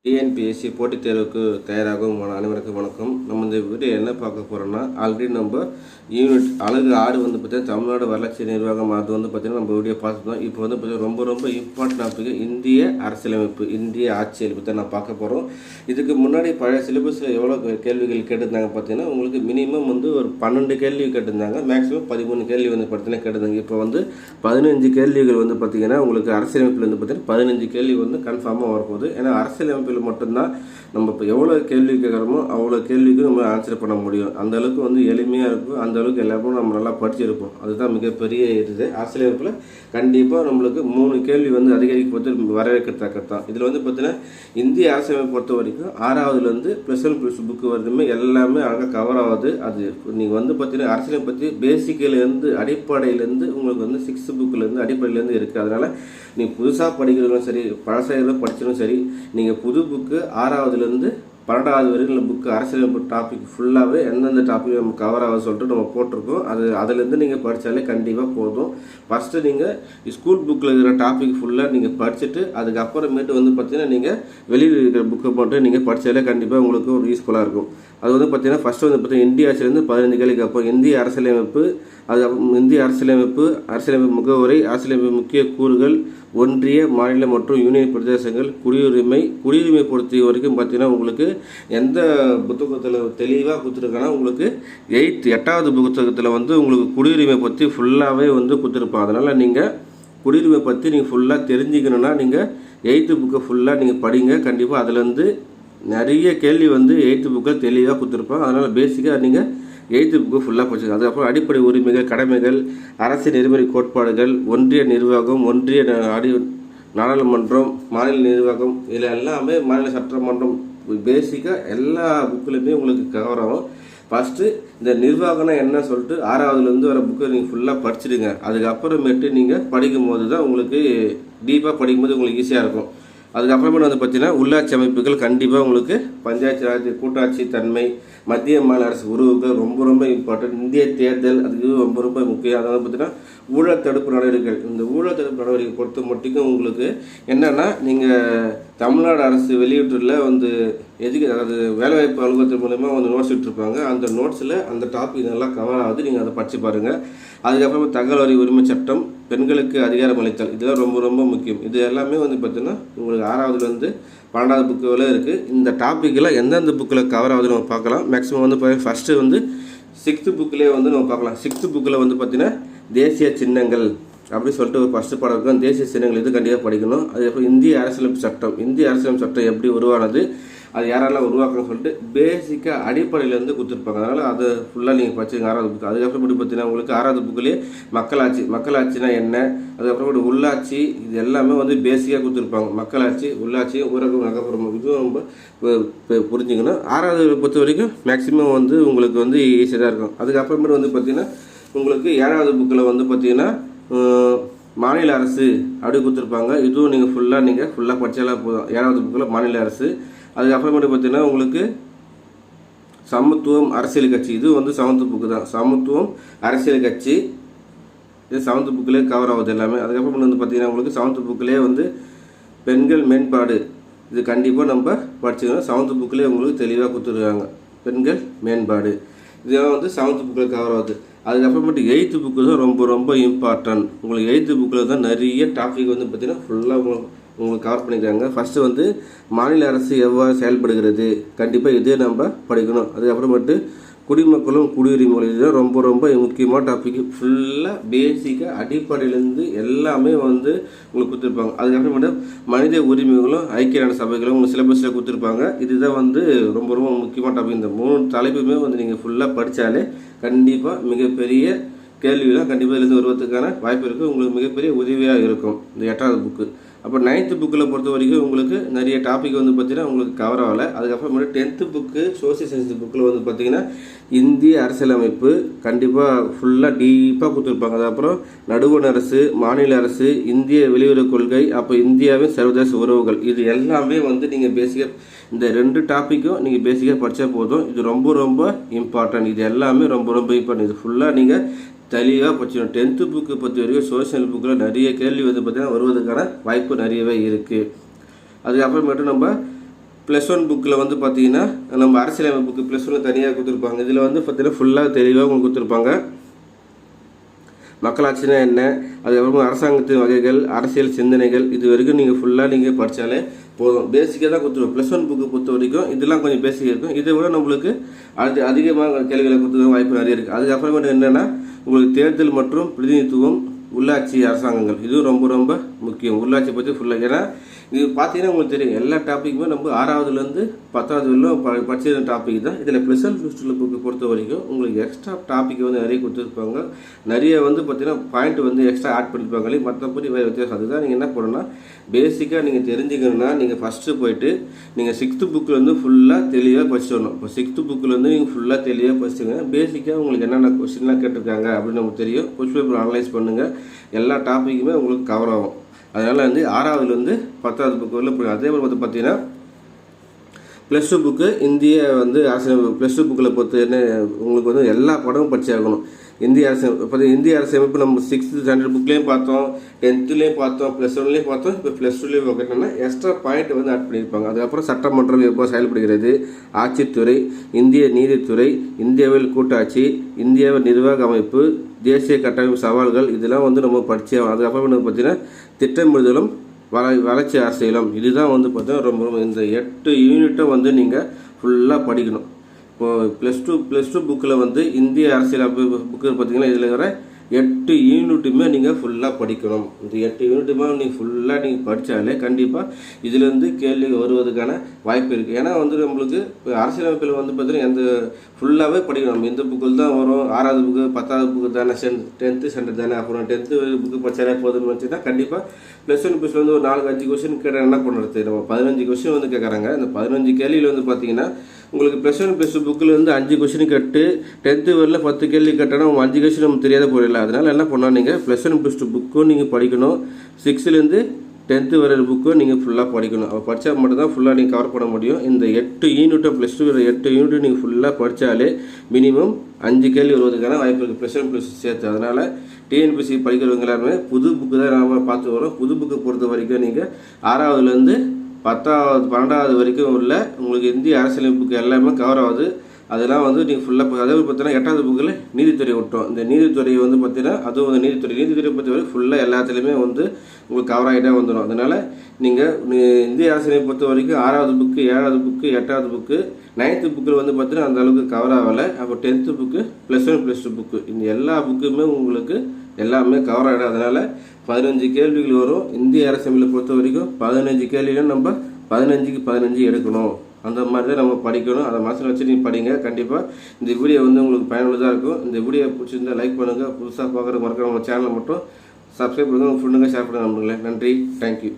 TNPSC போட்டித் தேர்வுக்கு தயாராகும் அனைவருக்கும் வணக்கம். நம்ம இந்த வீடியோ என்ன பார்க்க போகிறோம்னா, ஆல்ரெடி நம்ம யூனிட் அழகு 6 வந்து பார்த்தீங்கன்னா தமிழ்நாடு வளர்ச்சி நிர்வாகம் அது வந்து பார்த்திங்கன்னா நம்ம வீடியோ பார்த்துருந்தோம். இப்போ வந்து பார்த்தீங்கன்னா ரொம்ப இம்பார்ட்டன்ட் டாபிக் இந்திய அரசியலமைப்பு, இந்திய ஆட்சியல் பற்றி நான் பார்க்க போகிறோம். இதுக்கு முன்னாடி பழைய சிலபஸில் எவ்வளோ கேள்விகள் கேட்டிருந்தாங்க பார்த்தீங்கன்னா, உங்களுக்கு மினிமம் வந்து ஒரு 12 கேள்வி கேட்டிருந்தாங்க, மேக்ஸிமம் 13 கேள்வி வந்து பார்த்தீங்கன்னா கேட்டிருந்தாங்க. இப்போ வந்து 15 கேள்விகள் வந்து பார்த்திங்கன்னா உங்களுக்கு அரசியலமைப்பில் வந்து பார்த்தீங்கன்னா 15 கேள்வி வந்து கன்ஃபார்மாக வரப்போகுது. ஏன்னா அரசியலமைப்பு மட்டும்தான் நம்ம இப்போ எவ்வளோ கேள்வி கேட்குறோமோ அவ்வளோ கேள்விக்கு நம்ம ஆன்சர் பண்ண முடியும். அந்த அளவுக்கு வந்து எளிமையாக இருக்கும், அந்த அளவுக்கு எல்லாருக்கும் நம்ம நல்லா படிச்சிருப்போம். அதுதான் மிகப்பெரிய இது. அரசியலமைப்பில் கண்டிப்பாக நம்மளுக்கு 3 கேள்வி வந்து அதிகரிக்கப்பட்டு வரவேற்கத்தக்கத்தான். இதில் வந்து பார்த்தீங்கன்னா இந்திய அரசியலமைப்பு பொறுத்த வரைக்கும் 6வதுலேருந்து +1 புக்கு வரைக்குமே எல்லாமே அழகாக கவர் ஆகுது. அது நீங்கள் வந்து பார்த்தீங்கன்னா அரசியலை பற்றி பேசிக்கிலேருந்து அடிப்படையிலேருந்து உங்களுக்கு வந்து 6th புக்கிலேருந்து அடிப்படையிலேருந்து இருக்குது. அதனால் நீங்கள் புதுசாக படிக்கிறவங்களும் சரி, பழசாக படித்தாலும் சரி, நீங்கள் புது புக்கு 6வதுலேருந்து 12வது வரைக்கும் உள்ள புக்கு அரசியலமைப்பு டாபிக் ஃபுல்லாகவே எந்தெந்த டாபிக் நம்ம கவர் ஆக சொல்லிட்டு நம்ம போட்டிருக்கோம். அதுலேருந்து நீங்கள் படித்தாலே கண்டிப்பாக போதும். ஃபஸ்ட்டு நீங்கள் ஸ்கூல் புக்கில் இருக்கிற டாபிக் ஃபுல்லாக நீங்கள் படிச்சுட்டு அதுக்கப்புறமேட்டு வந்து பார்த்தீங்கன்னா நீங்கள் வெளியில் இருக்கிற புக்கை மட்டும் நீங்கள் படித்தாலே கண்டிப்பாக உங்களுக்கு ஒரு யூஸ்ஃபுல்லாக இருக்கும். அது வந்து பார்த்தீங்கன்னா ஃபஸ்ட்டு வந்து பார்த்தீங்கன்னா இந்திய ஆட்சியிலேருந்து 15 கேள்விக்கு அப்புறம் இந்திய அரசியலமைப்பு, அதுக்கப்புறம் இந்திய அரசியலமைப்பு முகவுரை, அரசியலமைப்பு முக்கிய கூறுகள், ஒன்றிய மாநில மற்றும் யூனியன் பிரதேசங்கள், குடியுரிமை பொறுத்த வரைக்கும் பார்த்தீங்கன்னா உங்களுக்கு எந்த புத்தகத்தில் தெளிவாக கொடுத்துருக்காங்கன்னா உங்களுக்கு 8வது புத்தகத்தில் வந்து உங்களுக்கு குடியுரிமை பற்றி ஃபுல்லாகவே வந்து கொடுத்துருப்பாங்க. அதனால் நீங்கள் குடியுரிமை பற்றி நீங்கள் ஃபுல்லாக தெரிஞ்சுக்கணுன்னா நீங்கள் 8th புக்கை ஃபுல்லாக நீங்கள் படிங்க. கண்டிப்பாக அதுலேருந்து நிறைய கேள்வி வந்து 8th புக்கில் தெளிவாக கொடுத்துருப்பாங்க. அதனால் பேசிக்காக நீங்கள் 8th புக்கு ஃபுல்லாக படிச்சுங்க. அதுக்கப்புறம் அடிப்படை உரிமைகள், கடமைகள், அரசு நெறிமுறை கோட்பாடுகள், ஒன்றிய நிர்வாகம், ஒன்றிய நாடாளுமன்றம், மாநில நிர்வாகம், இதில் எல்லாமே மாநில சட்டமன்றம், பேசிக்காக எல்லா புக்கிலுமே உங்களுக்கு கவர் ஆகும். ஃபஸ்ட்டு இந்த நிர்வாகம்னா என்ன சொல்லிட்டு 6வதுலேருந்து வர புக்கை நீங்கள் ஃபுல்லாக படிச்சுடுங்க. அதுக்கப்புறமேட்டு நீங்கள் படிக்கும் போது தான் உங்களுக்கு டீப்பாக படிக்கும்போது உங்களுக்கு ஈஸியாக இருக்கும். அதுக்கப்புறமேட்டு வந்து பார்த்தீங்கன்னா உள்ளாட்சி அமைப்புகள் கண்டிப்பாக உங்களுக்கு பஞ்சாயத்து ராஜ், கூட்டாட்சி தன்மை, மத்திய மாநில அரசு உறவுகள் ரொம்ப இம்பார்ட்டன்ட். இந்திய தேர்தல் அதுக்கு ரொம்ப முக்கியம். அதாவது பார்த்தீங்கன்னா ஊழல் தடுப்பு நடவடிக்கைகள். இந்த ஊழல் தடுப்பு நடவடிக்கை பொறுத்த மட்டும் உங்களுக்கு என்னென்னா, நீங்கள் தமிழ்நாடு அரசு வெளியிட்டுள்ள வந்து அதாவது வேலைவாய்ப்பு அலுவலகத்தின் மூலமா வந்து நோட்ஸ் விட்டுருப்பாங்க. அந்த நோட்ஸில் அந்த டாபிக் நல்லா கவர் ஆகுது, நீங்கள் அதை படித்து பாருங்கள். அதுக்கப்புறம் தகவல் அறிவு உரிமை சட்டம், பெண்களுக்கு அதிகாரம் அளித்தல், இதெல்லாம் ரொம்ப முக்கியம். இது எல்லாமே வந்து பார்த்தீங்கன்னா உங்களுக்கு 6வதுலேருந்து 12வது புக்கில் இருக்குது. இந்த டாப்பிக்கெல்லாம் எந்தெந்த புக்கில் கவர் ஆகுது நம்ம பார்க்கலாம். மேக்ஸிமம் வந்து ஃபஸ்ட்டு வந்து 6th புக்கிலே வந்து நம்ம பார்க்கலாம். 6th புக்கில் வந்து பார்த்தீங்கன்னா தேசிய சின்னங்கள் அப்படி சொல்லிட்டு ஒரு ஃபஸ்ட்டு பாடம் இருக்கும். தேசிய சின்னங்கள் இது கண்டிப்பாக படிக்கணும். அதுக்கப்புறம் இந்திய அரசியலமைப்பு சட்டம் எப்படி உருவானது, அது யாரெல்லாம் உருவாக்கணும்னு சொல்லிட்டு பேசிக்காக அடிப்படையிலேருந்து கொடுத்துருப்பாங்க. அதனால் அதை ஃபுல்லாக நீங்கள் படிச்சுங்க 6வது புக்கு. அதுக்கப்புறம் பார்த்தீங்கன்னா உங்களுக்கு 6வது புக்கிலே மக்களாட்சினா என்ன, அதுக்கப்புறம் உள்ளாட்சி, இது எல்லாமே வந்து பேசிக்காக கொடுத்துருப்பாங்க. மக்களாட்சி, உள்ளாட்சி, ஊரக நகர்ப்புறம், இதுவும் ரொம்ப புரிஞ்சுக்கணும். 6வது பொறுத்த வரைக்கும் மேக்ஸிமம் வந்து உங்களுக்கு வந்து ஈஸியாக தான் இருக்கும். அதுக்கப்புறமேட்டு வந்து பார்த்திங்கன்னா உங்களுக்கு 7வது புக்கில் வந்து பார்த்திங்கன்னா மாநில அரசு அப்படி கொடுத்துருப்பாங்க. இதுவும் நீங்கள் ஃபுல்லாக படித்தாலாம் போதும். 7வது புக்கில் மாநில அரசு. அதுக்கப்புறமேட்டு பார்த்தீங்கன்னா உங்களுக்கு சமத்துவம் அரசியல் கட்சி, இது வந்து 7th புக்கு தான். சமத்துவம் அரசியல் கட்சி இது 7th புக்கிலே கவர் ஆகுது எல்லாமே. அதுக்கப்புறம் வந்து பார்த்தீங்கன்னா உங்களுக்கு 7th புக்கிலே வந்து பெண்கள் மேம்பாடு, இது கண்டிப்பாக நம்ம படிச்சுக்கணும். 7th புக்கிலே உங்களுக்கு தெளிவாக கொடுத்துருக்காங்க. பெண்கள் மேம்பாடு இதெல்லாம் வந்து 7th புக்கில் கவர் ஆகுது. அதுக்கப்புறமேட்டு 8th புக்கு தான் ரொம்ப இம்பார்ட்டன்ட். உங்களுக்கு 8th புக்கில் தான் நிறைய டாபிக் வந்து பார்த்தீங்கன்னா ஃபுல்லாக உங்களுக்கு கவர் பண்ணிக்கிறாங்க. ஃபஸ்ட்டு வந்து மாநில அரசு எவ்வாறு செயல்படுகிறது, கண்டிப்பாக இதே நம்ம படிக்கணும். அதுக்கப்புறமேட்டு குடிமக்களும் குடியுரிமைகள், இதுதான் ரொம்ப முக்கியமான டாபிக். ஃபுல்லாக பேசிக்காக அடிப்படையிலேருந்து எல்லாமே வந்து உங்களுக்கு கொடுத்துருப்பாங்க. அதுக்கப்புறமேட்டு மனித உரிமைகளும் ஐக்கிய நாடு சபைகளும் உங்களுக்கு சிலபஸில் கொடுத்துருப்பாங்க. இதுதான் வந்து ரொம்ப முக்கியமான டாபிக். இந்த 3 தலைப்புமே வந்து நீங்கள் ஃபுல்லாக படித்தாலே கண்டிப்பாக மிகப்பெரிய கேள்வியெல்லாம் கண்டிப்பாக இதிலேருந்து வருவதற்கான வாய்ப்பு இருக்குது. உங்களுக்கு மிகப்பெரிய உதவியாக இருக்கும் இந்த 8வது புக்கு. அப்போ 9th புக்கில் பொறுத்த வரைக்கும் உங்களுக்கு நிறைய டாபிக் வந்து பார்த்திங்கன்னா உங்களுக்கு கவர் ஆகலை. அதுக்கப்புறமேட்டு 10th புக்கு சோசியல் சயின்ஸ் புக்கில் வந்து பார்த்திங்கன்னா இந்திய அரசியலமைப்பு கண்டிப்பாக ஃபுல்லாக டீப்பாக கொடுத்துருப்பாங்க. அதுக்கப்புறம் நடுவண் அரசு, மாநில அரசு, இந்திய வெளியுறவு கொள்கை, அப்போ இந்தியாவின் சர்வதேச உறவுகள், இது எல்லாமே வந்து நீங்கள் பேசிக்காக இந்த 2 டாப்பிக்கும் நீங்கள் பேசிக்காக படித்தா போதும். இது ரொம்ப இம்பார்ட்டன்ட். இது எல்லாமே ரொம்ப இம்பார்ட்டன்ட். இது ஃபுல்லாக நீங்கள் தெளிவாக படிச்சிடும். 10th புக்கு பொறுத்த வரைக்கும் சோஷியல் புக்கில் நிறைய கேள்வி வந்து பார்த்திங்கன்னா வருவதற்கான வாய்ப்பு நிறையவே இருக்குது. அதுக்கப்புறமேட்டு நம்ம +1 புக்கில் வந்து பார்த்தீங்கன்னா நம்ம அரசியலமைப்புக்கு +1 தனியாக கொடுத்துருப்பாங்க. இதில் வந்து பார்த்தீங்கன்னா ஃபுல்லாக தெளிவாக உங்களுக்கு கொடுத்துருப்பாங்க. மக்களாட்சினா என்ன, அதுக்கப்புறமா அரசாங்கத்தின் வகைகள், அரசியல் சிந்தனைகள், இது வரைக்கும் நீங்கள் ஃபுல்லாக நீங்கள் படித்தாலே போதும். பேசிக்காக தான் கொடுத்துருவோம். +1 புக்கு பொறுத்த வரைக்கும் இதெல்லாம் கொஞ்சம் பேசிக் இருக்கும். இதை விட நம்மளுக்கு அதிகமாக கேள்விகளை கொடுத்துருக்க வாய்ப்பு நிறைய இருக்குது. அதுக்கப்புறமேட்டு என்னென்னா உங்களுக்கு தேர்தல் மற்றும் பிரதிநிதித்துவம், உள்ளாட்சி அரசாங்கங்கள், இதுவும் ரொம்ப ரொம்ப முக்கியம். உள்ளாட்சி பற்றி ஃபுல்லாக, ஏன்னா இது பார்த்தீங்கன்னா உங்களுக்கு தெரியும் எல்லா டாப்பிக்குமே நம்ம 6வதுலேருந்து 10வது வரலும் படிச்சிருந்த டாபிக் தான். இதில் +1 புக்கு பொறுத்த வரைக்கும் உங்களுக்கு எக்ஸ்ட்ரா டாபிக் வந்து நிறைய கொடுத்துருப்பாங்க. நிறைய வந்து பார்த்தீங்கன்னா பாயிண்ட் வந்து எக்ஸ்ட்ரா ஆட் பண்ணியிருப்பாங்களே, மற்றபடி வேறு வித்தியாசம். அதுதான் நீங்கள் என்ன பண்ணணும்னா பேசிக்காக நீங்கள் தெரிஞ்சுக்கணும்னா நீங்கள் ஃபஸ்ட்டு போயிட்டு நீங்கள் 6th புக்கில் வந்து ஃபுல்லாக தெளிவாக படிச்சுட்டு வரணும். இப்போ 6th புக்கில் வந்து நீங்கள் ஃபுல்லாக தெளிவாக படிச்சுங்க. பேசிக்காக உங்களுக்கு என்னென்ன கொஸ்டின்லாம் கேட்டிருக்காங்க அப்படின்னு நமக்கு தெரியும். கொஸ்டின் பேப்பர் அனலைஸ் பண்ணுங்கள். எல்லா டாப்பிக்குமே உங்களுக்கு கவர் ஆகும். அதனால் வந்து 6வதுலேருந்து 10வது புக்கு வரல போய். அதே மாதிரி பார்த்தீங்கன்னா +2 புக்கு இந்திய வந்து அரசியலமைப்பு +2 புக்கில் பொறுத்து என்ன உங்களுக்கு வந்து எல்லா படமும் படிச்சாகணும். இந்திய அரசியலமைப்பு நம்ம 6th ஸ்டாண்டர்ட் புக்லேயும் பார்த்தோம், 10th பார்த்தோம், +1 பார்த்தோம், இப்போ +2 பார்த்தோம்னா எக்ஸ்ட்ரா பாயிண்ட் வந்து ஆட் பண்ணியிருப்பாங்க. அதுக்கப்புறம் சட்டமன்றம் எப்போ செயல்படுகிறது, ஆட்சித்துறை, இந்திய நீதித்துறை, இந்தியாவில் கூட்டாட்சி, இந்தியாவில் நிர்வாக அமைப்பு, தேசிய கட்டமைப்பு சவால்கள், இதெல்லாம் வந்து நம்ம படித்தே. அதுக்கப்புறம் வந்து பார்த்திங்கன்னா திட்டமிடுதலும் வளர்ச்சி அரசியலும், இதுதான் வந்து பார்த்தீங்கன்னா ரொம்ப ரொம்ப இந்த 8 யூனிட்டும் வந்து நீங்கள் ஃபுல்லாக படிக்கணும். இப்போது +2 புக்கில் வந்து இந்திய அரசியலமைப்பு புக்கு பார்த்தீங்கன்னா இதில் வர 8 யூனிட்டுமே நீங்கள் ஃபுல்லாக படிக்கணும். இந்த 8 யூனிட்டுமே நீங்கள் ஃபுல்லாக நீங்கள் படித்தாலே கண்டிப்பாக இதுலேருந்து கேள்வி வருவதுக்கான வாய்ப்பு இருக்குது. ஏன்னா வந்து நம்மளுக்கு அரசியலமைப்பில் வந்து பார்த்தீங்கன்னா எந்த ஃபுல்லாகவே படிக்கணும். நம்ம இந்த புக்கில் தான் வரும். 6வது புக்கு 10வது புக்கு தானே, 10th ஸ்டாண்டர்ட் தானே, அப்புறம் 10th புக்கு படித்தாலே போதும்னு வச்சுன்னா கண்டிப்பாக +1 +2 வந்து ஒரு 4-5 கொஸ்டின் கேட்டால் என்ன பண்ணுறது, நம்ம 15 கொஸ்டின் வந்து கேட்குறாங்க. இந்த 15 கேள்வியில் வந்து பார்த்தீங்கன்னா உங்களுக்கு +1 +2 புக்கில் வந்து 5 கொஸ்டின் கேட்டு 10th வரல 10 கேள்வி கேட்டால் நம்ம 5 கொஸ்டின் நமக்கு தெரியாத போயிடல. அதனால் என்ன பண்ணால் நீங்கள் +1 +2 புக்கும் நீங்கள் படிக்கணும். 6லேருந்து 10th வர புக்கும் நீங்கள் ஃபுல்லாக படிக்கணும். அப்போ படித்தா மட்டும் தான் ஃபுல்லாக நீங்கள் கவர் பண்ண முடியும். இந்த 8 யூனிட்டும் +2 8 யூனிட்டும் நீங்கள் ஃபுல்லாக படித்தாலே மினிமம் 5 கேள்வி வருவதற்கான வாய்ப்பு இருக்குது, +1 +2 சேர்த்து. அதனால் டிஎன்பிஎஸ்சி படிக்கிறவங்க எல்லாருமே புது புக்கு தான் நாம் பார்த்து வரோம். புது புக்கு பொறுத்த வரைக்கும் நீங்கள் 6வதுலேருந்து 10வது 12வது வரைக்கும் உள்ள உங்களுக்கு இந்திய அரசியலமைப்புக்கு எல்லாமே கவர் ஆகுது. அதெல்லாம் வந்து நீங்கள் ஃபுல்லாக அதே பார்த்தீங்கன்னா 8வது புக்கில் நீதித்துறை விட்டோம். இந்த நீதித்துறை வந்து பார்த்தீங்கன்னா அதுவும் வந்து நீதித்துறை பொறுத்த வரைக்கும் ஃபுல்லாக எல்லாத்துலேயுமே வந்து உங்களுக்கு கவர் ஆகிட்டே வந்துடும். அதனால் நீங்கள் இந்திய அரசியலமைப்பு பொறுத்த வரைக்கும் 6வது புக்கு 7வது புக்கு 8வது புக்கு 9th புக்கில் வந்து பார்த்தீங்கன்னா அந்த அளவுக்கு கவர் ஆகலை. அப்போ 10th புக்கு +1 +2 புக்கு இந்த எல்லா புக்குமே உங்களுக்கு எல்லாமே கவர் ஆகிடும். அதனால் 15 கேள்விகள் வரும். இந்திய அரசியலமைப்பை பொறுத்த வரைக்கும் 15 கேள்விகளும் நம்ம 15க்கு 15 எடுக்கணும். அந்த மாதிரி தான் நம்ம படிக்கணும். அதை மனசில் வச்சு நீங்கள் படிங்க. கண்டிப்பாக இந்த வீடியோ வந்து உங்களுக்கு பயனுள்ளதாக இருக்கும். இந்த வீடியோ பிடிச்சிருந்தால் லைக் பண்ணுங்கள். புதுசாக பார்க்குற மறக்காம நம்ம சேனலை மட்டும் சப்ஸ்கிரைப் பண்ணுங்கள். உங்கள் ஃப்ரெண்டுங்க ஷேர் பண்ணுங்கள். நன்றி, தேங்க்யூ.